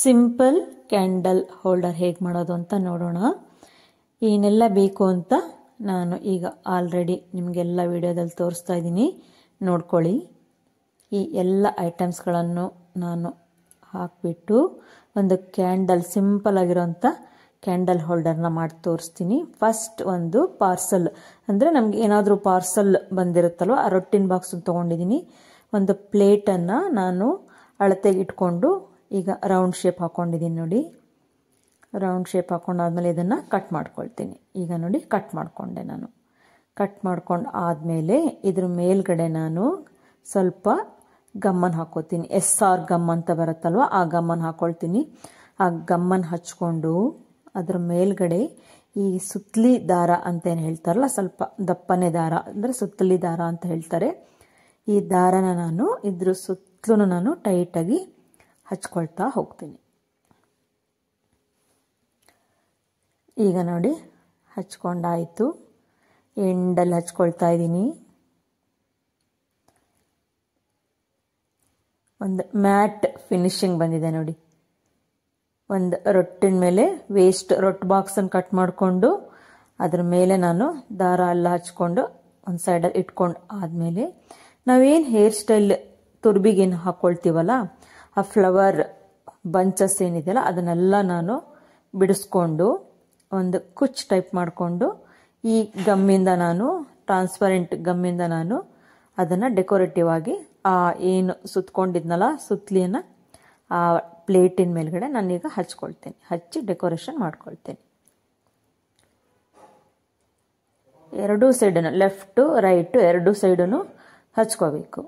Simple candle holder ಹೇಗೆ ಮಾಡೋದು ಅಂತ ನೋಡೋಣ. ಏನೆಲ್ಲ ಬೇಕು ಅಂತ ನಾನು ಈಗ ಆಲ್ರೆಡಿ ನಿಮಗೆಲ್ಲ ವಿಡಿಯೋದಲ್ಲಿ ತೋರಿಸ್ತಾ ಇದ್ದೀನಿ, ನೋಡ್ಕೊಳ್ಳಿ. ಈ ಎಲ್ಲ ಐಟಮ್ಸ್ಗಳನ್ನು ನಾನು ಹಾಕಿಬಿಟ್ಟು ಒಂದು ಕ್ಯಾಂಡಲ್, ಸಿಂಪಲ್ ಆಗಿರೋಂಥ ಕ್ಯಾಂಡಲ್ ಹೋಲ್ಡರ್ನ ಮಾಡಿ ತೋರಿಸ್ತೀನಿ. ಫಸ್ಟ್ ಒಂದು ಪಾರ್ಸಲ್, ಅಂದರೆ ನಮಗೆ ಏನಾದರೂ ಪಾರ್ಸಲ್ ಬಂದಿರುತ್ತಲ್ವ, ಆ ರೊಟ್ಟಿನ ಬಾಕ್ಸ್ ತೊಗೊಂಡಿದ್ದೀನಿ. ಒಂದು ಪ್ಲೇಟನ್ನು ನಾನು ಅಳತೆಗೆ ಇಟ್ಕೊಂಡು ಈಗ ರೌಂಡ್ ಶೇಪ್ ಹಾಕ್ಕೊಂಡಿದ್ದೀನಿ ನೋಡಿ. ರೌಂಡ್ ಶೇಪ್ ಹಾಕ್ಕೊಂಡಾದ್ಮೇಲೆ ಇದನ್ನು ಕಟ್ ಮಾಡ್ಕೊಳ್ತೀನಿ. ಈಗ ನೋಡಿ ಕಟ್ ಮಾಡಿಕೊಂಡೆ ನಾನು. ಕಟ್ ಮಾಡ್ಕೊಂಡು ಆದಮೇಲೆ ಇದ್ರ ಮೇಲ್ಗಡೆ ನಾನು ಸ್ವಲ್ಪ ಗಮ್ಮನ್ನು ಹಾಕ್ಕೋತೀನಿ. SR ಗಮ್ ಅಂತ ಬರುತ್ತಲ್ವ, ಆ ಗಮ್ಮನ್ನು ಹಾಕ್ಕೊಳ್ತೀನಿ. ಆ ಗಮ್ಮನ್ನು ಹಚ್ಕೊಂಡು ಅದ್ರ ಮೇಲ್ಗಡೆ ಈ ಸುತ್ತಲಿ ದಾರ ಅಂತ ಏನು ಹೇಳ್ತಾರಲ್ಲ, ಸ್ವಲ್ಪ ದಪ್ಪನೆ ದಾರ ಅಂದರೆ ಸುತ್ತಲಿ ದಾರ ಅಂತ ಹೇಳ್ತಾರೆ. ಈ ದಾರನ ನಾನು ಇದ್ರ ಸುತ್ತಲೂ ನಾನು ಟೈಟಾಗಿ ಹಚ್ಕೊಳ್ತಾ ಹೋಗ್ತೀನಿ. ಈಗ ನೋಡಿ ಹಚ್ಕೊಂಡಾಯಿತು. ಎಂಡಲ್ಲಿ ಹಚ್ಕೊಳ್ತಾ ಇದ್ದೀನಿ. ಒಂದು ಮ್ಯಾಟ್ ಫಿನಿಶಿಂಗ್ ಬಂದಿದೆ ನೋಡಿ. ಒಂದು ರೊಟ್ಟಿನ ಮೇಲೆ ವೇಸ್ಟ್ ರೊಟ್ಟಿ ಬಾಕ್ಸನ್ನು ಕಟ್ ಮಾಡಿಕೊಂಡು ಅದ್ರ ಮೇಲೆ ನಾನು ದಾರ ಎಲ್ಲ ಹಚ್ಕೊಂಡು ಒಂದು ಸೈಡಲ್ಲಿ ಇಟ್ಕೊಂಡು ಆದಮೇಲೆ ನಾವೇನು ಹೇರ್ ಸ್ಟೈಲ್ ತುರ್ಬಿಗೇನು ಹಾಕ್ಕೊಳ್ತೀವಲ್ಲ, ಆ ಫ್ಲವರ್ ಬಂಚಸ್ ಏನಿದೆಯಲ್ಲ ಅದನ್ನೆಲ್ಲ ನಾನು ಬಿಡಿಸ್ಕೊಂಡು ಒಂದು ಕುಚ್ ಟೈಪ್ ಮಾಡಿಕೊಂಡು ಈ ಗಮ್ಮಿಂದ ನಾನು, ಟ್ರಾನ್ಸ್ಪರೆಂಟ್ ಗಮ್ಮಿಂದ ನಾನು ಅದನ್ನು ಡೆಕೋರೇಟಿವ್ ಆಗಿ ಆ ಏನು ಸುತ್ತಕೊಂಡಿದ್ನಲ್ಲ ಸುತ್ತಲಿಯನ್ನು ಆ ಪ್ಲೇಟಿನ ಮೇಲ್ಗಡೆ ನಾನೀಗ ಹಚ್ಕೊಳ್ತೇನೆ. ಹಚ್ಚಿ ಡೆಕೋರೇಷನ್ ಮಾಡ್ಕೊಳ್ತೇನೆ. ಎರಡೂ ಸೈಡನ್ನು, ಲೆಫ್ಟು ರೈಟು ಎರಡೂ ಸೈಡನ್ನು ಹಚ್ಕೋಬೇಕು.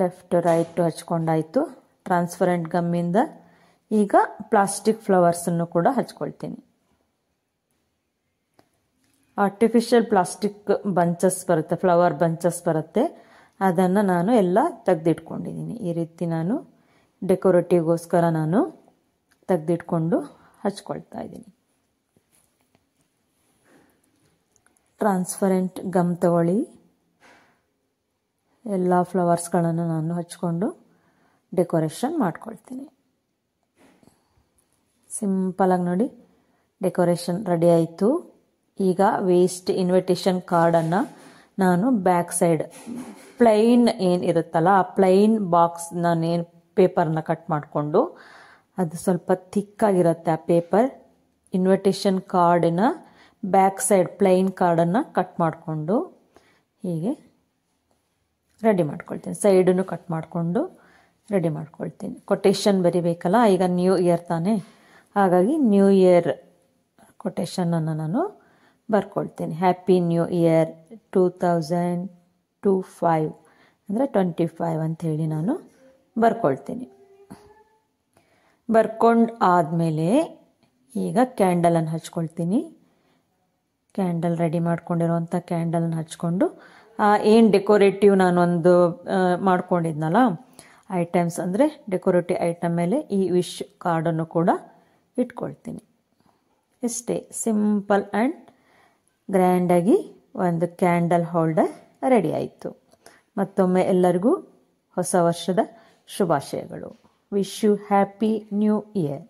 ಲೆಫ್ಟ್ ರೈಟು ಹಚ್ಕೊಂಡಾಯಿತು ಟ್ರಾನ್ಸ್ಪರೆಂಟ್ ಗಮ್ಮಿಂದ. ಈಗ ಪ್ಲಾಸ್ಟಿಕ್ ಫ್ಲವರ್ಸನ್ನು ಕೂಡ ಹಚ್ಕೊಳ್ತೀನಿ. ಆರ್ಟಿಫಿಷಿಯಲ್ ಪ್ಲಾಸ್ಟಿಕ್ ಬಂಚಸ್ ಬರುತ್ತೆ, ಫ್ಲವರ್ ಬಂಚಸ್ ಬರುತ್ತೆ, ಅದನ್ನು ನಾನು ಎಲ್ಲ ತೆಗೆದಿಟ್ಕೊಂಡಿದ್ದೀನಿ. ಈ ರೀತಿ ನಾನು ಡೆಕೋರೇಟಿವ್ಗೋಸ್ಕರ ನಾನು ತೆಗೆದಿಟ್ಕೊಂಡು ಹಚ್ಕೊಳ್ತಾ ಇದ್ದೀನಿ. ಟ್ರಾನ್ಸ್ಪರೆಂಟ್ ಗಮ್ ತಗೊಳ್ಳಿ. ಎಲ್ಲ ಫ್ಲವರ್ಸ್ಗಳನ್ನು ನಾನು ಹಚ್ಕೊಂಡು ಡೆಕೋರೇಷನ್ ಮಾಡ್ಕೊಳ್ತೀನಿ. ಸಿಂಪಲಾಗಿ ನೋಡಿ ಡೆಕೋರೇಷನ್ ರೆಡಿ ಆಯಿತು. ಈಗ ವೇಸ್ಟ್ ಇನ್ವಿಟೇಷನ್ ಕಾರ್ಡನ್ನು ನಾನು ಬ್ಯಾಕ್ ಸೈಡ್ ಪ್ಲೈನ್ ಏನು ಇರುತ್ತಲ್ಲ, ಆ ಪ್ಲೈನ್ ಬಾಕ್ಸ್ ನಾನೇನು ಪೇಪರ್ನ ಕಟ್ ಮಾಡಿಕೊಂಡು, ಅದು ಸ್ವಲ್ಪ ಥಿಕ್ಕಾಗಿರುತ್ತೆ ಆ ಪೇಪರ್, ಇನ್ವಿಟೇಷನ್ ಕಾರ್ಡಿನ ಬ್ಯಾಕ್ ಸೈಡ್ ಪ್ಲೈನ್ ಕಾರ್ಡನ್ನು ಕಟ್ ಮಾಡಿಕೊಂಡು ಹೀಗೆ ರೆಡಿ ಮಾಡ್ಕೊಳ್ತೀನಿ. ಸೈಡನ್ನು ಕಟ್ ಮಾಡಿಕೊಂಡು ರೆಡಿ ಮಾಡ್ಕೊಳ್ತೀನಿ. ಕೊಟೇಶನ್ ಬರಿಬೇಕಲ್ಲ, ಈಗ ನ್ಯೂ ಇಯರ್ ತಾನೇ, ಹಾಗಾಗಿ ನ್ಯೂ ಇಯರ್ ಕೊಟೇಶನನ್ನು ನಾನು ಬರ್ಕೊಳ್ತೀನಿ. ಹ್ಯಾಪಿ ನ್ಯೂ ಇಯರ್ 2025 ಅಂದರೆ 25 ಅಂಥೇಳಿ ನಾನು ಬರ್ಕೊಳ್ತೀನಿ. ಬರ್ಕೊಂಡು ಆದಮೇಲೆ ಈಗ ಕ್ಯಾಂಡಲನ್ನು ಹಚ್ಕೊಳ್ತೀನಿ. ಕ್ಯಾಂಡಲ್ ರೆಡಿ ಮಾಡ್ಕೊಂಡಿರೋವಂಥ ಕ್ಯಾಂಡಲನ್ನು ಹಚ್ಕೊಂಡು ಏನು ಡೆಕೋರೇಟಿವ್ ನಾನೊಂದು ಮಾಡ್ಕೊಂಡಿದ್ನಲ್ಲ ಐಟಮ್ಸ್, ಅಂದರೆ ಡೆಕೋರೇಟಿವ್ ಐಟಮ್ ಮೇಲೆ ಈ ವಿಶ್ ಕಾರ್ಡನ್ನು ಕೂಡ ಇಟ್ಕೊಳ್ತೀನಿ. ಇಷ್ಟೇ, ಸಿಂಪಲ್ ಆ್ಯಂಡ್ ಗ್ರ್ಯಾಂಡಾಗಿ ಒಂದು ಕ್ಯಾಂಡಲ್ ಹೋಲ್ಡರ್ ರೆಡಿ ಆಯಿತು. ಮತ್ತೊಮ್ಮೆ ಎಲ್ಲರಿಗೂ ಹೊಸ ವರ್ಷದ ಶುಭಾಶಯಗಳು. Wish you happy new year.